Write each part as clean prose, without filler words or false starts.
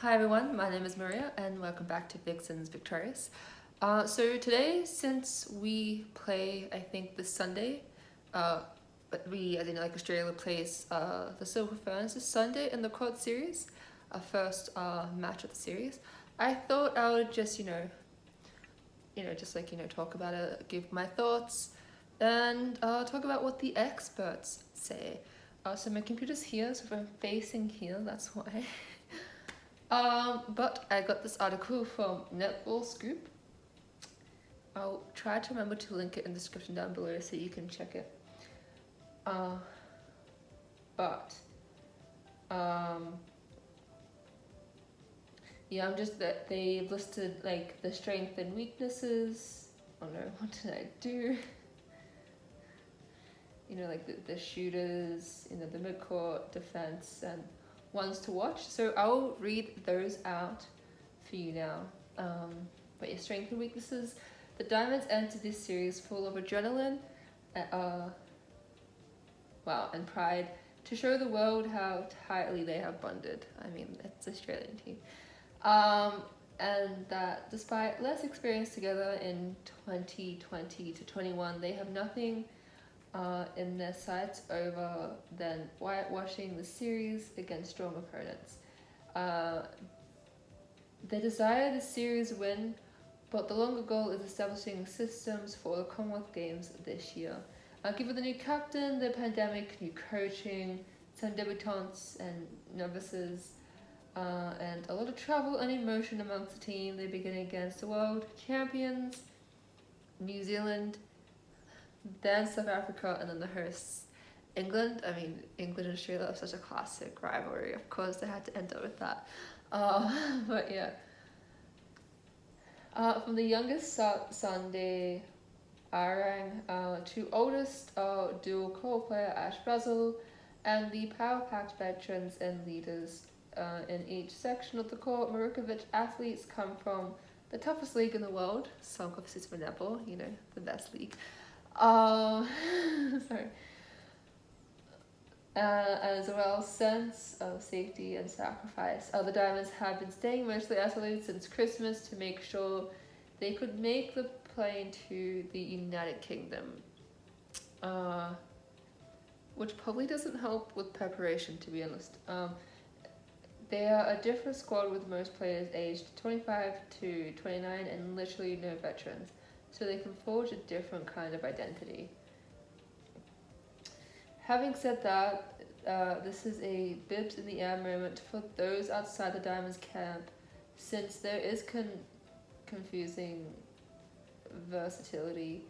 Hi everyone, my name is Maria and welcome back to Vixens Victorious. So today, since we play, I think this Sunday, but we, as in like Australia, plays the Silver Ferns this Sunday in the Quad Series, our first match of the series. I thought I would just, talk about it, give my thoughts, and talk about what the experts say. So my computer's here, so if I'm facing here, that's why. But I got this article from Netball Scoop. I'll try to remember to link it in the description down below so you can check it. I'm just that they've listed like the strengths and weaknesses. Oh no, what did I do? Like the shooters, the midcourt, defense, and ones to watch. So I'll read those out for you now. But your strengths and weaknesses. The Diamonds entered this series full of adrenaline, and pride to show the world how tightly they have bonded. I mean, it's an Australian team. And that despite less experience together in 2020 to 21, they have nothing in their sights over than whitewashing the series against strong opponents. They desire the series win, but the longer goal is establishing systems for the Commonwealth Games this year. Given the new captain, the pandemic, new coaching, some debutantes and novices, and a lot of travel and emotion amongst the team, they begin against the world champions, New Zealand, then South Africa, and then the hosts, England. I mean, England and Australia are such a classic rivalry. Of course, they had to end up with that. But yeah. From the youngest Sunday Arang to oldest dual core player Ash Basil, and the power-packed veterans and leaders in each section of the court. Marukovic athletes come from the toughest league in the world. Some obviously for netball, the best league. Sorry. As well, sense of safety and sacrifice. The Diamonds have been staying mostly isolated since Christmas to make sure they could make the plane to the United Kingdom, which probably doesn't help with preparation, to be honest. They are a different squad with most players aged 25 to 29 and literally no veterans, so they can forge a different kind of identity. Having said that, this is a bibs in the air moment for those outside the Diamonds camp, since there is confusing versatility,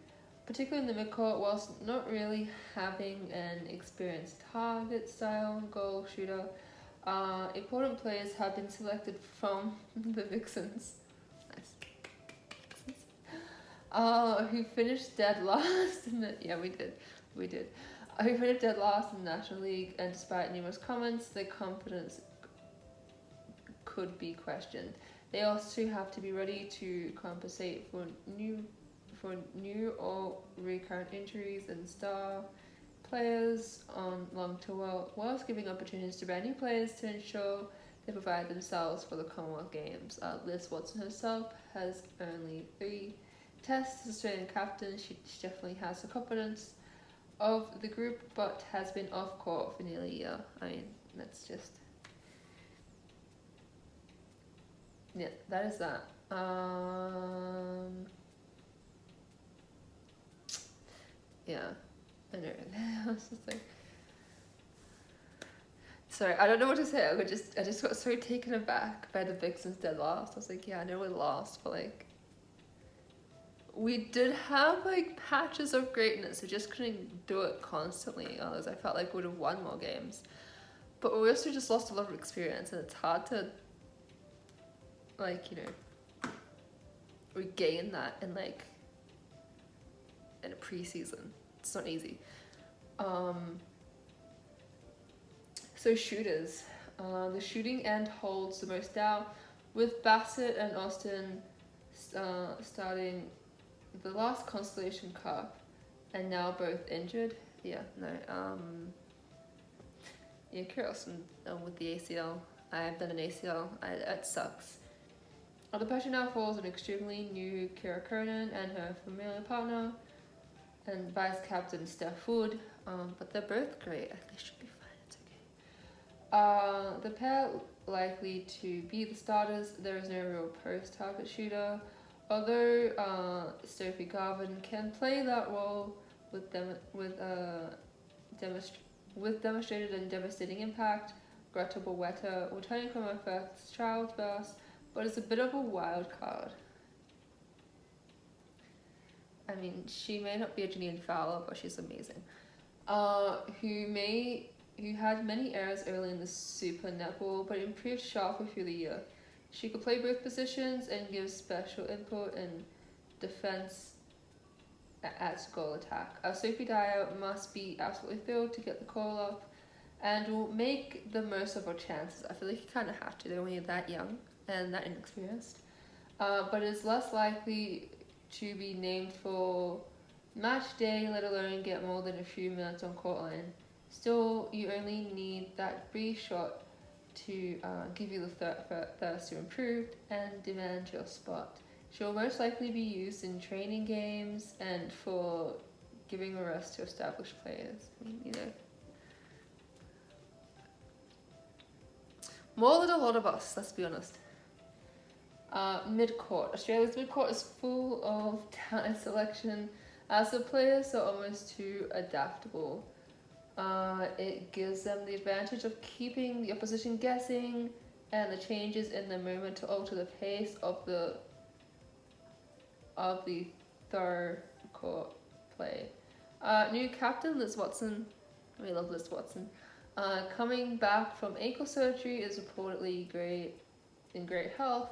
particularly in the midcourt, whilst not really having an experienced target style goal shooter. Important players have been selected from the Vixens. Nice. Who finished dead last in the... Yeah, we did. Who finished dead last in the National League, and despite numerous comments, their confidence could be questioned. They also have to be ready to compensate for new or recurrent injuries and star players on long tour, whilst giving opportunities to brand new players to ensure they provide themselves for the Commonwealth Games. Liz Watson herself has only 3 tests as Australian captain. She definitely has the confidence of the group, but has been off court for nearly a year. I mean, that's just... Yeah, that is that. Yeah, I know. I was just like... Sorry, I don't know what to say. I just got so taken aback by the Vixens dead last. I was like, yeah, I know we lost, but like... We did have like patches of greatness. We just couldn't do it constantly. Otherwise, I felt like we would have won more games. But we also just lost a lot of experience, and it's hard to regain that in a preseason. It's not easy. So shooters. The shooting end holds the most doubt, with Bassett and Austin starting the last Constellation Cup, and now both injured. Kurt Austin with the ACL I've done an ACL. It sucks. The pressure now falls on extremely new Kira Cronin and her familiar partner, and vice captain Steph Wood. But they're both great. They should be fine. It's okay. The pair likely to be the starters. There is no real post target shooter, although Sophie Garvin can play that role with demonstrated and devastating impact. Greta Bowetta returning from her first childbirth, but it's a bit of a wild card. I mean, she may not be a Janine Fowler, but she's amazing. Who had many errors early in the Super Netball, but improved sharply through the year. She could play both positions and give special input in defense at goal attack. Sophie Dyer must be absolutely thrilled to get the call up and will make the most of her chances. I feel like you kind of have to, they're when you're that young and that inexperienced. But is less likely to be named for match day, let alone get more than a few minutes on court line. Still, you only need that brief shot to give you the thirst to improve and demand your spot. She'll most likely be used in training games and for giving a rest to established players. You know, more than a lot of us, let's be honest. Mid-court. Australia's mid-court is full of talent selection as the players are almost too adaptable. It gives them the advantage of keeping the opposition guessing and the changes in the moment to alter the pace of the third court play. New captain Liz Watson. We love Liz Watson. Coming back from ankle surgery is reportedly in great health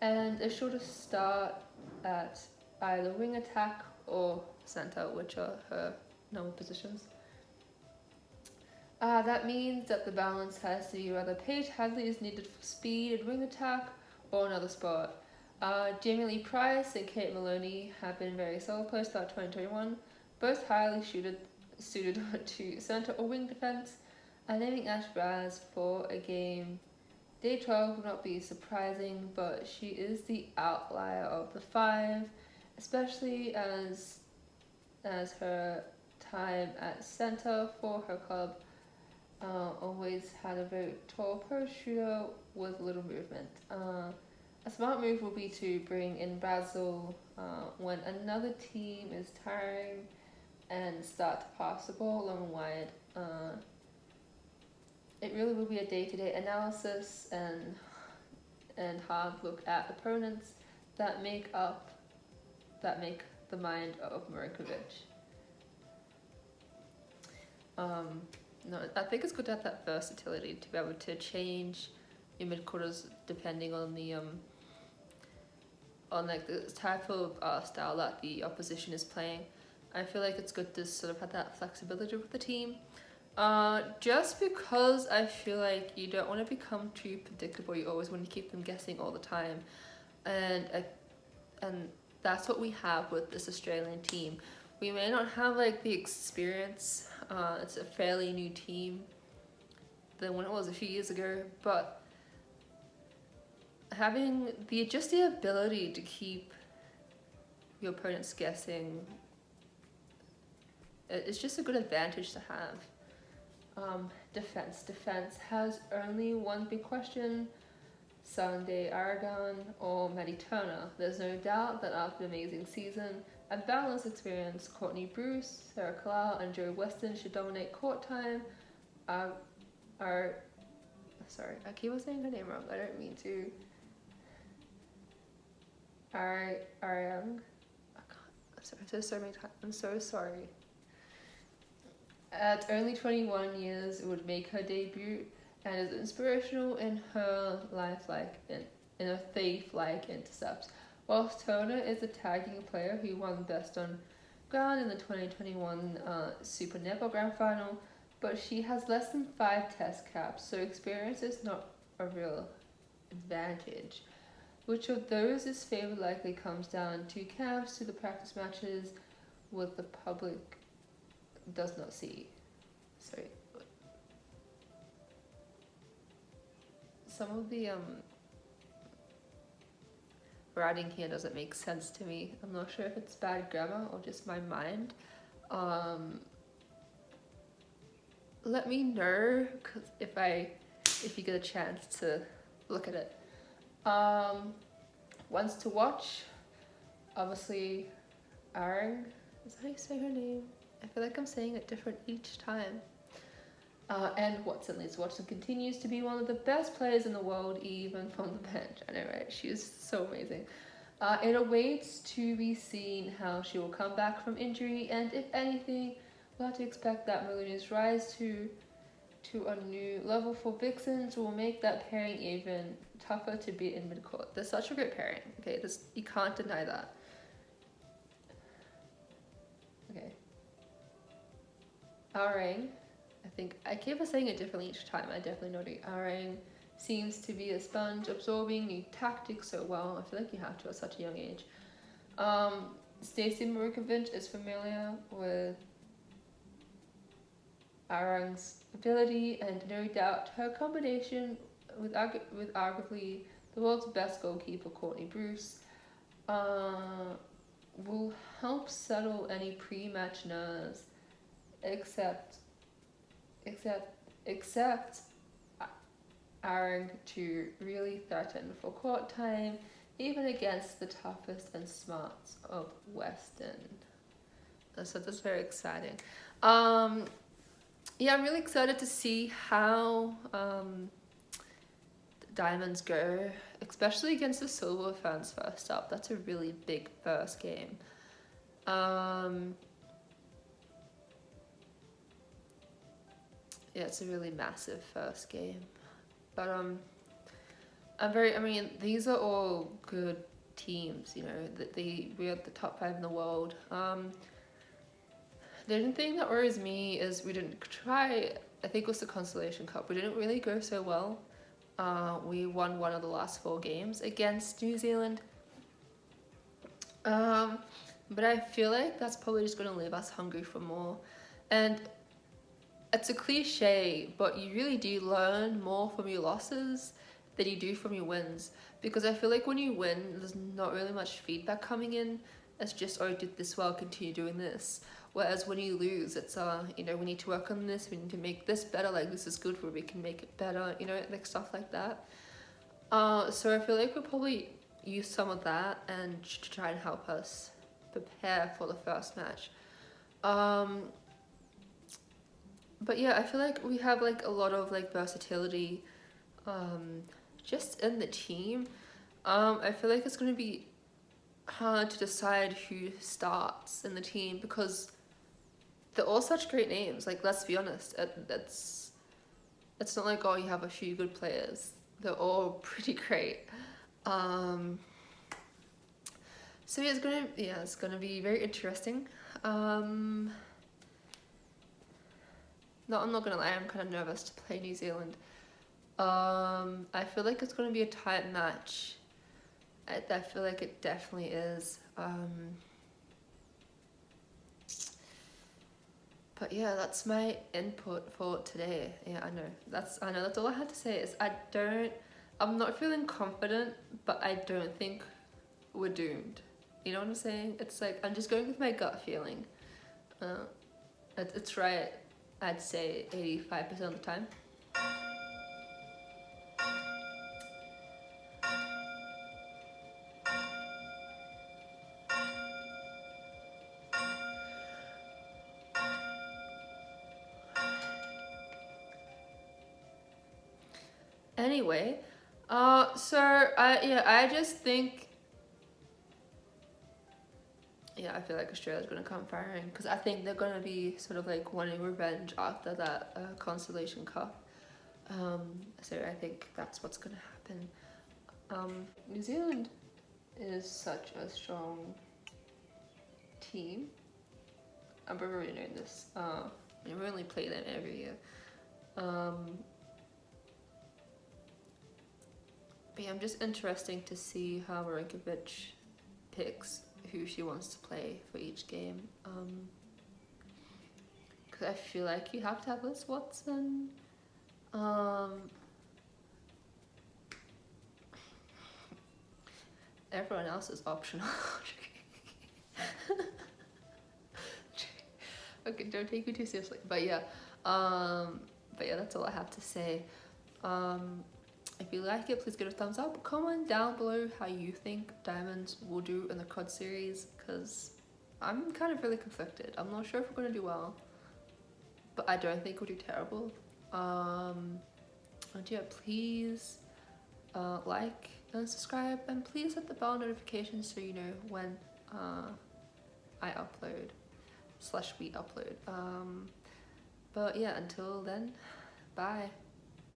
and is sure to start at either wing attack or center, which are her normal positions. That means that the balance has to be whether Paige Hadley is needed for speed and wing attack or another spot. Jamie Lee Price and Kate Maloney have been very solid players throughout 2021, both highly suited to center or wing defense. Naming Ash Braz for a game day 12 would not be surprising, but she is the outlier of the five, especially as her time at center for her club always had a very tall post shooter with little movement. A smart move will be to bring in Brazil when another team is tiring and start to pass the ball long and wide. It really will be a day-to-day analysis and hard look at opponents that make the mind of Marinkovic. No, I think it's good to have that versatility to be able to change your mid-quarters depending on the type of style that the opposition is playing. I feel like it's good to sort of have that flexibility with the team. Just because I feel like you don't want to become too predictable, you always want to keep them guessing all the time, and that's what we have with this Australian team. We may not have like the experience, it's a fairly new team than when it was a few years ago, but having the ability to keep your opponents guessing, it's just a good advantage to have. Defense has only one big question: Sunday Aragon or Maddie Turner. There's no doubt that after an amazing season and balanced experience, Courtney Bruce, Sarah Kalau, and Joe Weston should dominate court time. Sorry, I keep on saying her name wrong. I don't mean to. Ariang. I'm so sorry. At only 21 years, it would make her debut and is inspirational in her in her faith-like intercepts. Whilst Turner is a tagging player who won Best on Ground in the 2021 Super Netball Grand Final, but she has less than 5 test caps, so experience is not a real advantage. Which of those is favored likely comes down to camps to the practice matches with the public does not see. some of the writing here doesn't make sense to me. I'm not sure if it's bad grammar or just my mind. Let me know if you get a chance to look at it. Ones to watch, obviously, Arang. Is that how you say her name? I feel like I'm saying it different each time. And Watson. Liz Watson continues to be one of the best players in the world, even from the bench. I know, right? She is so amazing. It awaits to be seen how she will come back from injury, and if anything, we'll have to expect that Melodia's rise to a new level for Vixens will make that pairing even tougher to beat in midcourt. They're such a great pairing. Okay, you can't deny that. Okay. Arang, I think I keep on saying it differently each time. I definitely know the Arang seems to be a sponge, absorbing new tactics so well. I feel like you have to at such a young age. Stacey Marukovic is familiar with Arang's ability, and no doubt her combination with arguably the world's best goalkeeper, Courtney Bruce, will help settle any pre-match nerves, except Arang to really threaten for court time, even against the toughest and smarts of Western. So that's very exciting. Yeah, I'm really excited to see how Diamonds go, especially against the Silver fans first up. That's a really big first game. Yeah, it's a really massive first game. But these are all good teams, you know, we're at the top 5 in the world. The only thing that worries me is we didn't try, I think it was the Consolation Cup, we didn't really go so well. We won one of the last 4 games against New Zealand. But I feel like that's probably just going to leave us hungry for more. And it's a cliche, but you really do learn more from your losses than you do from your wins. Because I feel like when you win, there's not really much feedback coming in. It's just, oh, I did this well, continue doing this. Whereas when you lose, it's, you know, we need to work on this, we need to make this better, like this is good where we can make it better, you know, like stuff like that. So I feel like we'll probably use some of that and to try and help us prepare for the first match. But yeah, I feel like we have like a lot of like versatility just in the team. I feel like it's going to be hard to decide who starts in the team because they're all such great names. Like, let's be honest, it's not like, oh, you have a few good players. They're all pretty great. So yeah, it's gonna be very interesting. No, I'm not gonna lie, I'm kind of nervous to play New Zealand. I feel like it's gonna be a tight match. I feel like it definitely is. But yeah, that's my input for today. Yeah, I know that's all I had to say is I'm not feeling confident, but I don't think we're doomed. You know what I'm saying? It's like, I'm just going with my gut feeling. It's right, I'd say 85% of the time. Anyway, I just think, I feel like Australia's gonna come firing because I think they're gonna be sort of like wanting revenge after that Consolation Cup. So I think that's what's gonna happen. New Zealand is such a strong team. I've already known this. We only play them every year. But yeah, I'm just interesting to see how Marinkovic picks who she wants to play for each game. Because I feel like you have to have Liz Watson. Everyone else is optional. Okay, don't take me too seriously. But yeah, that's all I have to say. If you like it, please give it a thumbs up. Comment down below how you think diamonds will do in the COD series, because I'm kind of really conflicted. I'm not sure if we're going to do well, but I don't think we'll do terrible. And yeah, please like and subscribe, and please hit the bell notifications so you know when I upload / we upload. But yeah, until then, bye.